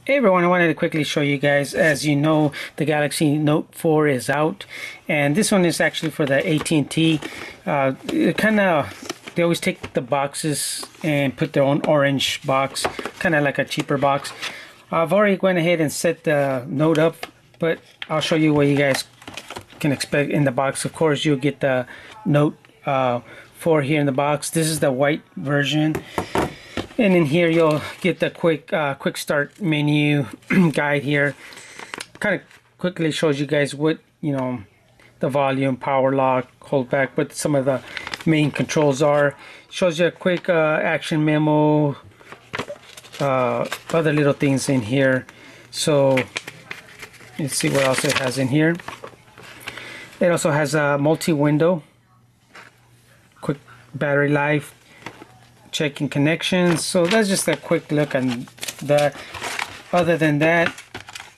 Hey everyone, I wanted to quickly show you guys, as you know, the Galaxy Note 4 is out, and this one is actually for the AT&T. They always take the boxes and put their own orange box, kind of like a cheaper box. I've already went ahead and set the Note up, but I'll show you what you guys can expect in the box. Of course, you'll get the Note 4 here in the box. This is the white version. And in here you'll get the quick start menu guide here. Kind of quickly shows you guys what, the volume, power lock, hold back, what some of the main controls are. Shows you a quick action memo, other little things in here. So let's see what else it has in here. It also has a multi-window, quick battery life, checking connections. So that's just a quick look on that. Other than that,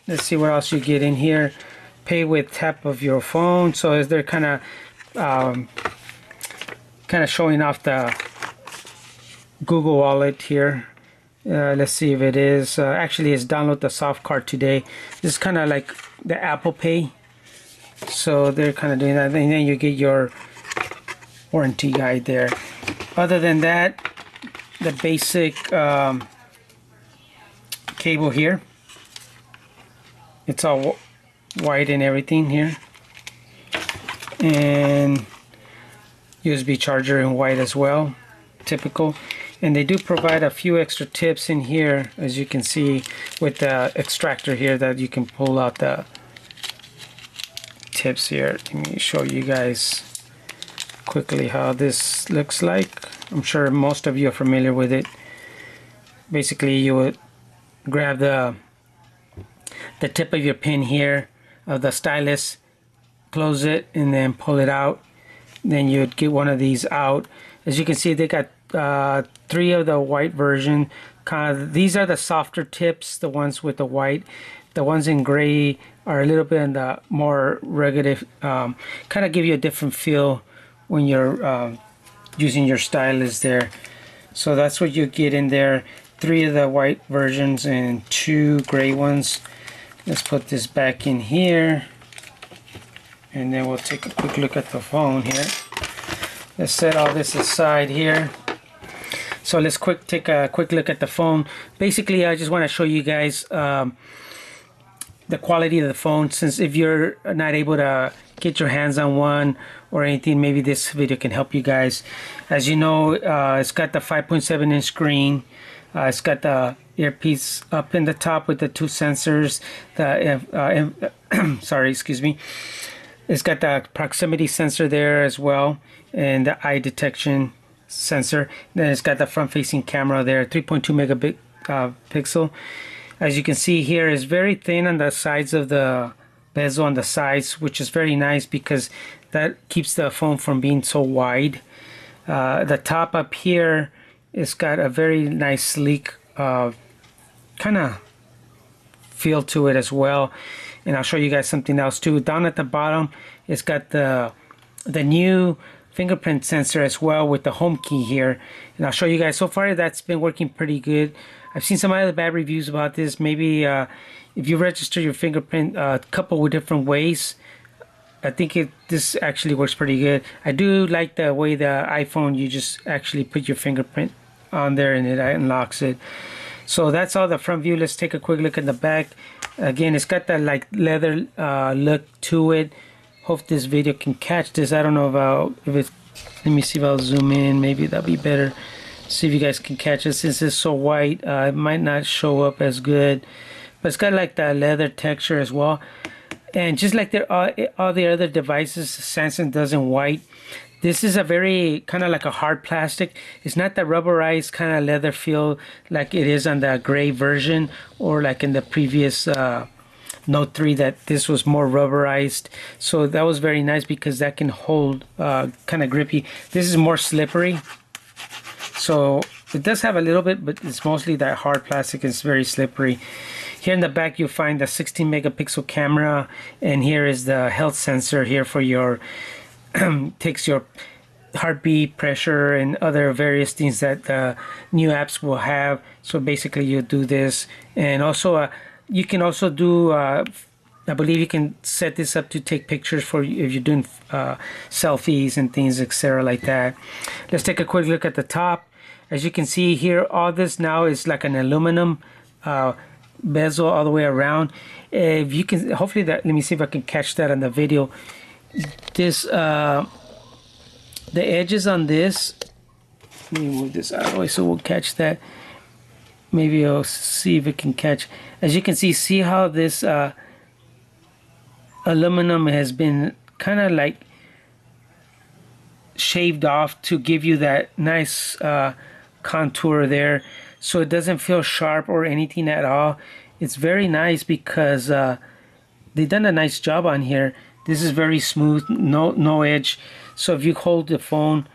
let's see what else you get in here. Pay with tap of your phone. So as they're kind of showing off the Google Wallet here. Let's see if it is. Actually, it's download the soft card today. This is kind of like the Apple Pay. So they're kind of doing that, and then you get your warranty guide there. Other than that, the basic cable here, it's all white and everything here, and USB charger in white as well, typical. And they do provide a few extra tips in here, as you can see, with the extractor here, that you can pull out the tips here. Let me show you guys quickly how this looks like. I'm sure most of you are familiar with it. Basically, you would grab the tip of your pin here of the stylus, close it, and then pull it out. Then you'd get one of these out. As you can see, they got 3 of the white version. These are the softer tips, the ones with the white. The ones in gray are a little bit in the more rugged, kind of give you a different feel when you're using your stylus there. So that's what you get in there. 3 of the white versions and 2 gray ones. Let's put this back in here, and then we'll take a quick look at the phone here. Let's set all this aside here. So let's take a quick look at the phone. Basically, I just want to show you guys the quality of the phone, since if you're not able to get your hands on one or anything, maybe this video can help you guys. As you know, it's got the 5.7-inch screen. It's got the earpiece up in the top with the 2 sensors. Sorry, excuse me. It's got the proximity sensor there as well, and the eye detection sensor. Then it's got the front-facing camera there, 3.2 megapixel. As you can see here, is very thin on the sides of the bezel on the sides, which is very nice because that keeps the phone from being so wide. The top up here, it's got a very nice sleek kind of feel to it as well. And I'll show you guys something else too. Down at the bottom, it's got the new fingerprint sensor as well with the home key here. And I'll show you guys, so far that's been working pretty good. I've seen some other bad reviews about this. Maybe if you register your fingerprint a couple of different ways, I think this actually works pretty good. I do like the way the iPhone, you just actually put your fingerprint on there and it unlocks it. So that's all the front view. Let's take a quick look at the back. Again, it's got that like leather look to it. Hope this video can catch this. I don't know if it's, let me see if I'll zoom in. Maybe that'll be better. See if you guys can catch it. Since it's so white, it might not show up as good, but it's got like that leather texture as well. And just like all the other devices Samsung does in white, this is a very kind of like a hard plastic. It's not the rubberized kind of leather feel like it is on the gray version, or like in the previous Note 3, that this was more rubberized. So that was very nice because that can hold kind of grippy. This is more slippery. So it does have a little bit, but it's mostly that hard plastic. It's very slippery. Here in the back you'll find the 16 megapixel camera, and here is the health sensor here for your takes your heartbeat, pressure, and other various things that new apps will have. So basically you do this, and also you can also do I believe you can set this up to take pictures for if you're doing selfies and things, etc. like that. Let's take a quick look at the top. As you can see here, all this now is like an aluminum bezel all the way around. If you can, hopefully that, let me see if I can catch that on the video. This the edges on this, let me move this out of the way so we'll catch that. Maybe I'll see if it can catch. As you can see how this aluminum has been kind of like shaved off to give you that nice contour there, so it doesn't feel sharp or anything at all. It's very nice because they've done a nice job on here. This is very smooth, no edge. So if you hold the phone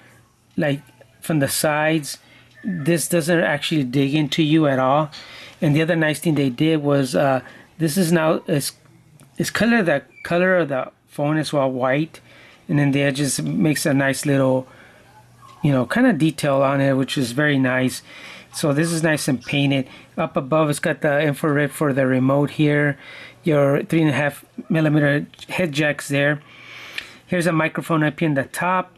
like from the sides, this doesn't actually dig into you at all. And the other nice thing they did was this is now it's color, the color of the phone is all white, and then the edges makes a nice little, you know, kind of detail on it, which is very nice. So this is nice and painted. Up above, it's got the infrared for the remote here. Your 3.5mm head jacks there. Here's a microphone up here in the top.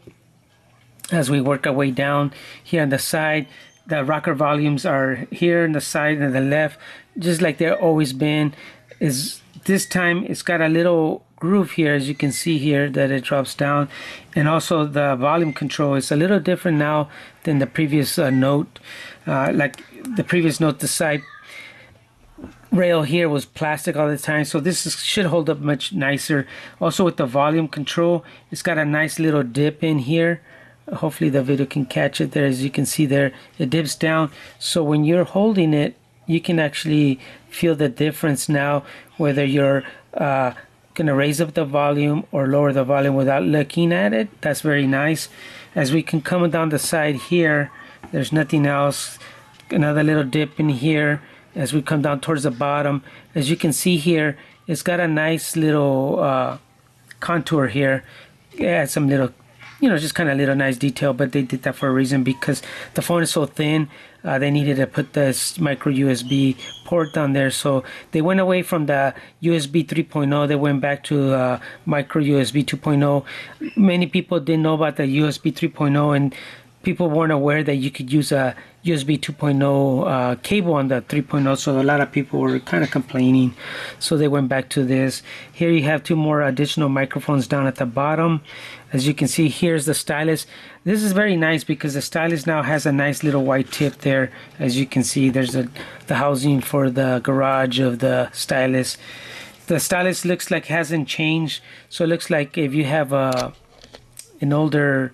As we work our way down here on the side, the rocker volumes are here on the side and the left, just like they've always been. Is this time it's got a little groove here, as you can see here, that it drops down, and also the volume control is a little different now than the previous Note. Like the previous Note, the side rail here was plastic all the time, so should hold up much nicer. Also with the volume control, it's got a nice little dip in here. Hopefully the video can catch it there. As you can see there, it dips down, so when you're holding it, you can actually feel the difference now, whether you're gonna raise up the volume or lower the volume without looking at it. That's very nice. As we can come down the side here, there's nothing else. Another little dip in here. As we come down towards the bottom, as you can see here, it's got a nice little contour here. Yeah, some little, you know, just kind of little nice detail, but they did that for a reason, because the phone is so thin. They needed to put this micro USB port on there, so they went away from the USB 3.0. They went back to micro USB 2.0. Many people didn't know about the USB 3.0, and people weren't aware that you could use a USB 2.0 cable on the 3.0, so a lot of people were kind of complaining, so they went back to this. Here you have two more additional microphones down at the bottom. As you can see, here's the Stylus. This is very nice because the Stylus now has a nice little white tip there. As you can see, there's the housing for the garage of the Stylus. The Stylus looks like it hasn't changed, so it looks like if you have an older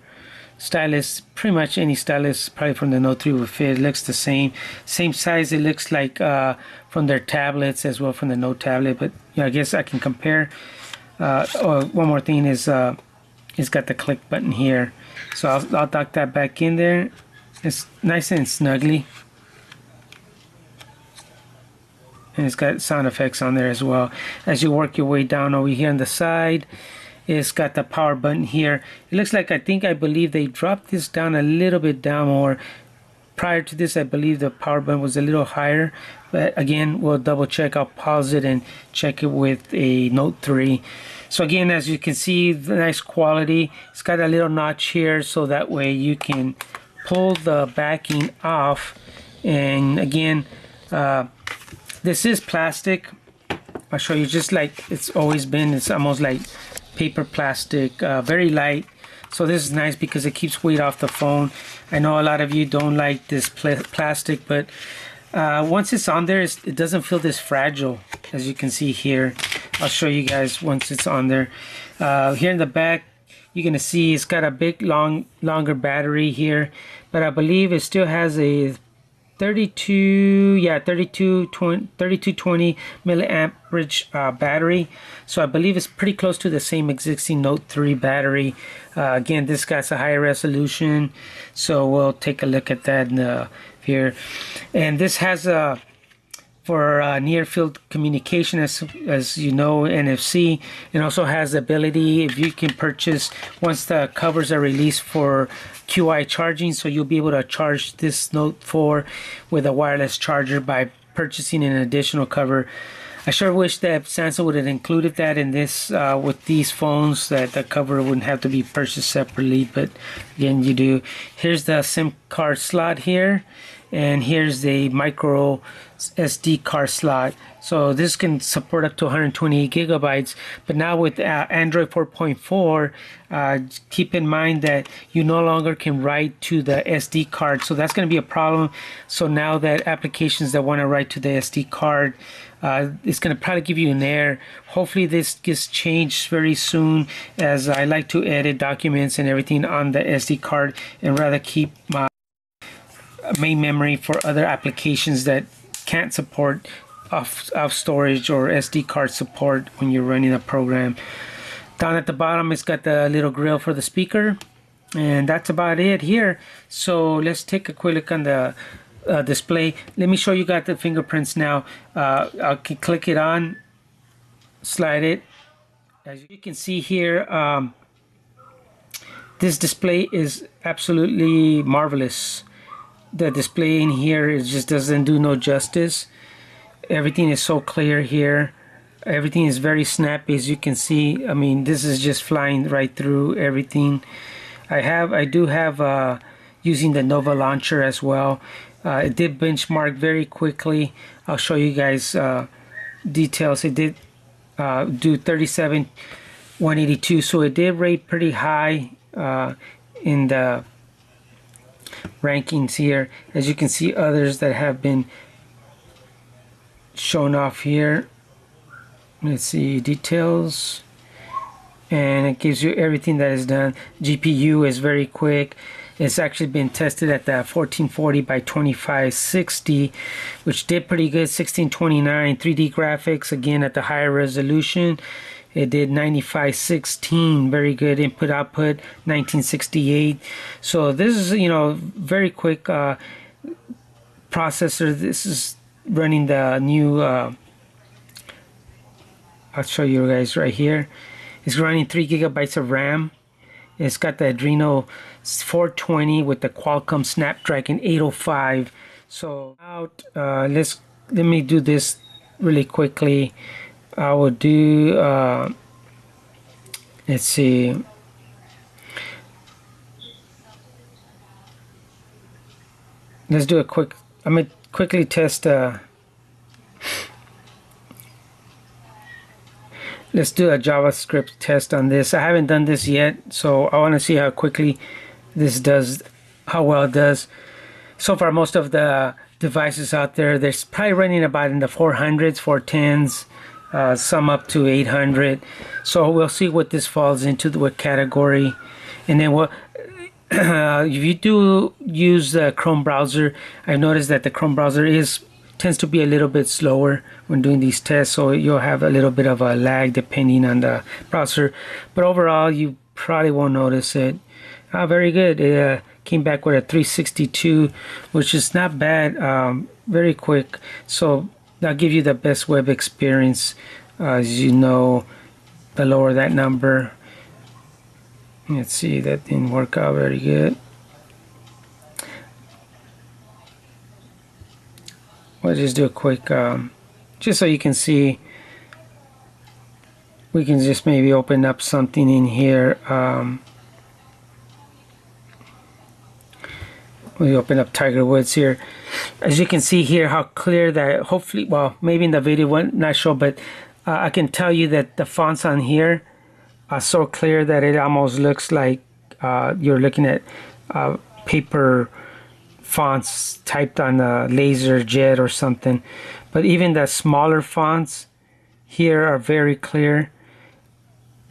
Stylus, pretty much any Stylus probably from the Note 3 will fit. It looks the same size. It looks like from their tablets as well, from the Note tablet, but you know, I guess I can compare. One more thing is it's got the click button here, so I'll dock that back in there. It's nice and snuggly, and it's got sound effects on there as well. As you work your way down over here on the side, it's got the power button here. It looks like, I believe they dropped this down a little bit down more. Prior to this, I believe the power button was a little higher, but again, we'll double check. I'll pause it and check it with a Note 3. So again, as you can see, the nice quality. It's got a little notch here, so that way you can pull the backing off. And again, this is plastic. I'll show you, just like it's always been. It's almost like paper plastic, very light. So this is nice because it keeps weight off the phone. I know a lot of you don't like this plastic, but once it's on there, it doesn't feel this fragile, as you can see here. I'll show you guys once it's on there. Here in the back, you're gonna see it's got a big longer battery here, but I believe it still has a 3220 milliamperage battery, so I believe it's pretty close to the same existing Note 3 battery. Again, this guy's a higher resolution, so we'll take a look at that here. And this has a for near field communication, as you know, NFC. It also has the ability, if you can purchase, once the covers are released, for QI charging, so you'll be able to charge this Note 4 with a wireless charger by purchasing an additional cover. I sure wish that Samsung would have included that in this with these phones, that the cover wouldn't have to be purchased separately, but again, you do. Here's the SIM card slot here, and here's the micro SD card slot. So this can support up to 128 gigabytes, but now with Android 4.4, keep in mind that you no longer can write to the SD card, so that's going to be a problem. So now that applications that want to write to the SD card, it's going to probably give you an error. Hopefully this gets changed very soon, as I like to edit documents and everything on the SD card and rather keep my main memory for other applications that can't support off storage or SD card support when you're running a program. Down at the bottom, it's got the little grill for the speaker, and that's about it here. So let's take a quick look on the display. Let me show you got the fingerprints now. I can click it on, slide it. As you can see here, this display is absolutely marvelous. The display in here just doesn't do no justice. Everything is so clear here. Everything is very snappy, as you can see. I mean, this is just flying right through everything. I do have using the Nova launcher as well. It did benchmark very quickly. I'll show you guys details. It did do 37,182, so it did rate pretty high in the rankings here. As you can see, others that have been shown off here. Let's see, details, and it gives you everything that is done. GPU is very quick. It's actually been tested at the 1440 by 2560, which did pretty good. 1629 3D graphics, again at the higher resolution. It did 9516, very good input output. 1968. So this is, you know, very quick processor. This is running the new. I'll show you guys right here. It's running 3 gigabytes of RAM. It's got the Adreno 420 with the Qualcomm Snapdragon 805. So let me do this really quickly. I will do let's see. Let's do a quick. I'm gonna quickly test. Let's do a JavaScript test on this. I haven't done this yet, so I want to see how quickly this does, how well it does. So far, most of the devices out there, they're probably running about in the 400s, 410s, some up to 800. So we'll see what this falls into, what category. And then what if you do use the Chrome browser, I noticed that the Chrome browser tends to be a little bit slower when doing these tests, so you'll have a little bit of a lag depending on the browser, but overall you probably won't notice it. Very good. It came back with a 362, which is not bad. Very quick, so that'll give you the best web experience. As you know, the lower that number. Let's see, that didn't work out very good. We'll just do a quick, just so you can see. We can just maybe open up something in here. We open up Tiger Woods here. As you can see here, how clear that, hopefully, well, maybe in the video, not sure, but I can tell you that the fonts on here are so clear that it almost looks like you're looking at paper fonts typed on a laser jet or something. But even the smaller fonts here are very clear.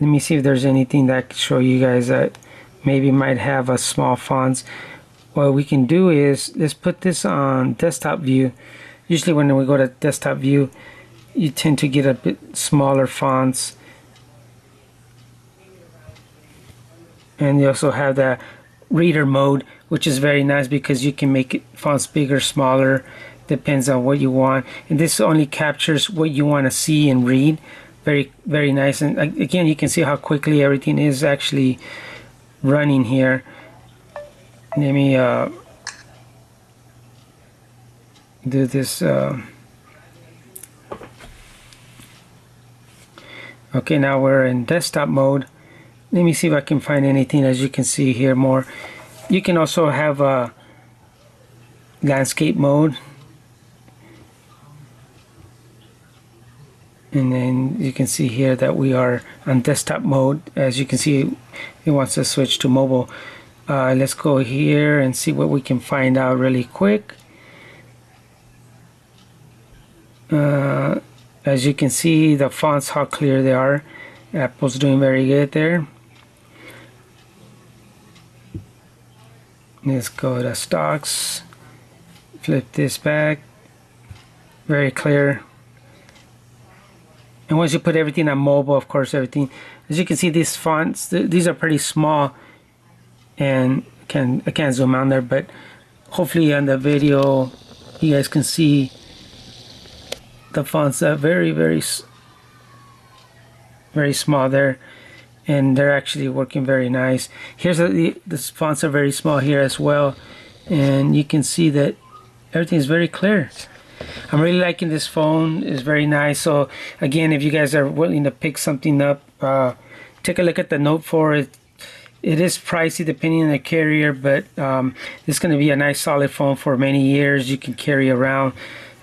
Let me see if there's anything that I can show you guys that maybe might have a small fonts. What we can do is, let's put this on desktop view. Usually when we go to desktop view, you tend to get a bit smaller fonts. And you also have the reader mode, which is very nice because you can make it fonts bigger, smaller, depends on what you want. And this only captures what you want to see and read. Very, very nice. And again, you can see how quickly everything is actually running here. Let me do this. Okay, now we're in desktop mode. Let me see if I can find anything. As you can see here more, you can also have a landscape mode, and then you can see here that we are on desktop mode. As you can see, it wants to switch to mobile. Let's go here and see what we can find out really quick. As you can see, the fonts, how clear they are. Apple's doing very good there. Let's go to stocks, flip this back, very clear. And once you put everything on mobile, of course, everything, as you can see, these fonts, these are pretty small, and I can't zoom on there, but hopefully on the video you guys can see the fonts are very, very small there, and they're actually working very nice. Here's the fonts are very small here as well, and you can see that everything is very clear. I'm really liking this phone. It's very nice. So again, if you guys are willing to pick something up, take a look at the Note 4. It is pricey depending on the carrier, but it's going to be a nice solid phone for many years. You can carry around.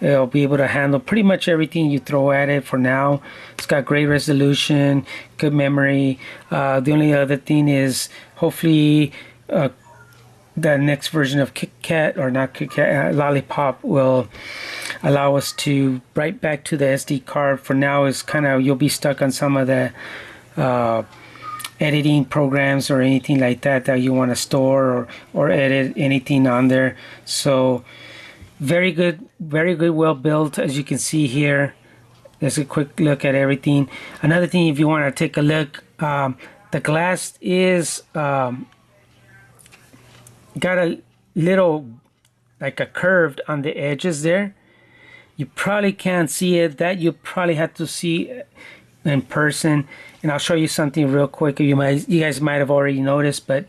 It'll be able to handle pretty much everything you throw at it for now. It's got great resolution, good memory. The only other thing is hopefully the next version of KitKat, or not KitKat, Lollipop, will allow us to write back to the SD card. For now, it's kind of, you'll be stuck on some of the editing programs or anything like that you want to store or edit anything on there. So very good, well built. As you can see here, there's a quick look at everything. Another thing, if you want to take a look, the glass is got a little, like a curved on the edges there. You probably can't see it. That you probably have to see in person, and I'll show you something real quick. You guys might have already noticed, but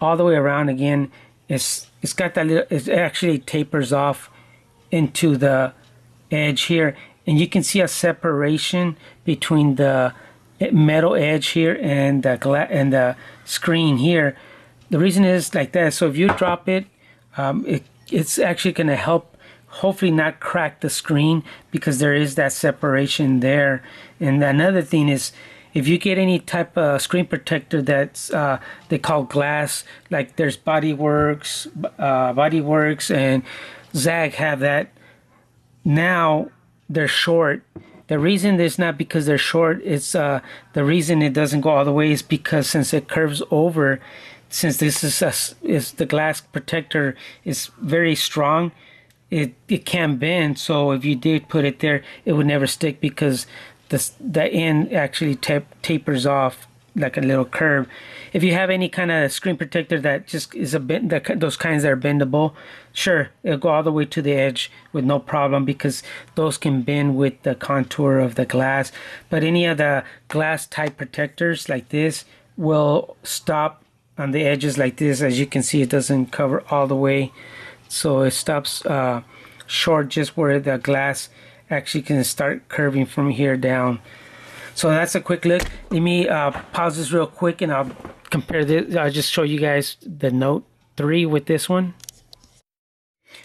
all the way around again, it's got that little, it actually tapers off into the edge here, and you can see a separation between the metal edge here and the screen here. The reason is like that, so if you drop it, it's actually going to help hopefully not crack the screen, because there is that separation there. And another thing is, if you get any type of screen protector that's they call glass, like there's Bodyworks and Zag have that. Now they're short. The reason it's not because they're short, it's the reason it doesn't go all the way is because since it curves over, since this is the glass protector is very strong, it can't bend. So if you did put it there, it would never stick, because the end actually tapers off like a little curve. If you have any kind of screen protector that just is a bit, those kinds that are bendable, sure, it'll go all the way to the edge with no problem, because those can bend with the contour of the glass. But any of the glass type protectors like this will stop on the edges like this. As you can see, it doesn't cover all the way, so it stops short just where the glass actually can start curving from here down. So that's a quick look. Let me pause this real quick, and I'll compare this. I'll just show you guys the Note 3 with this one.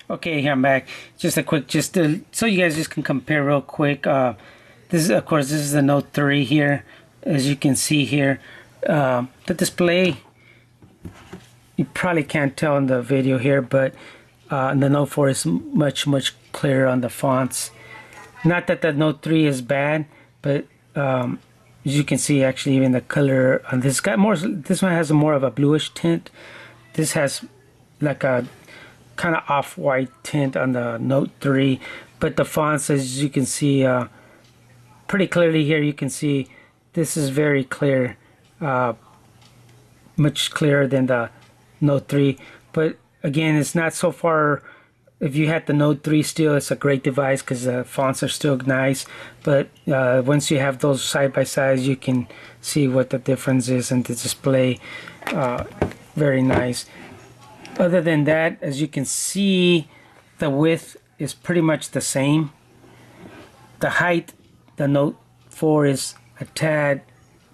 Okay, here I'm back. Just a quick, so you guys just can compare real quick. This is, of course, this is the Note 3 here. As you can see here, the display, you probably can't tell in the video here, but the Note 4 is much clearer on the fonts. Not that the Note 3 is bad, but as you can see, actually even the color on this got more. This one has more of a bluish tint. This has like a kind of off-white tint on the Note 3, but the fonts, as you can see pretty clearly here, you can see this is very clear, much clearer than the Note 3. But again, it's not so far if you had the Note 3 still, it's a great device because the fonts are still nice. But once you have those side by sides, you can see what the difference is, and the display very nice. Other than that, as you can see, the width is pretty much the same. The height, the Note 4 is a tad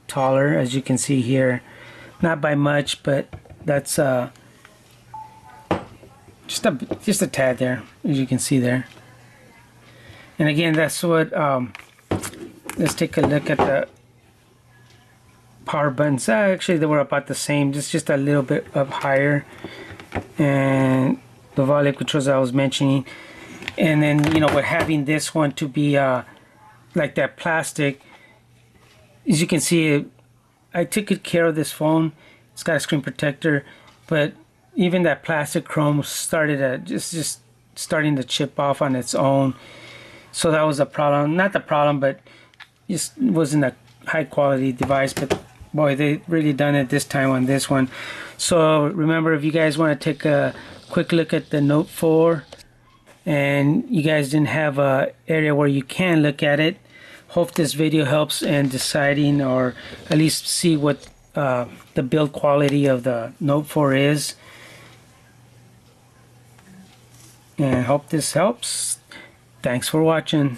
taller, as you can see here. Not by much, but that's just a tad there, as you can see there. And again, that's what let's take a look at the power buttons. Actually, they were about the same, just a little bit up higher. And the volume controls I was mentioning. And then, you know, with having this one to be like that plastic, as you can see, I took good care of this phone. It's got a screen protector, but even that plastic chrome started to just starting to chip off on its own. So that was a problem. Not the problem, but just wasn't a high quality device. But boy, they really done it this time on this one. So remember, if you guys want to take a quick look at the Note 4 and you guys didn't have a area where you can look at it, hope this video helps in deciding, or at least see what the build quality of the Note 4 is. And hope this helps. Thanks for watching.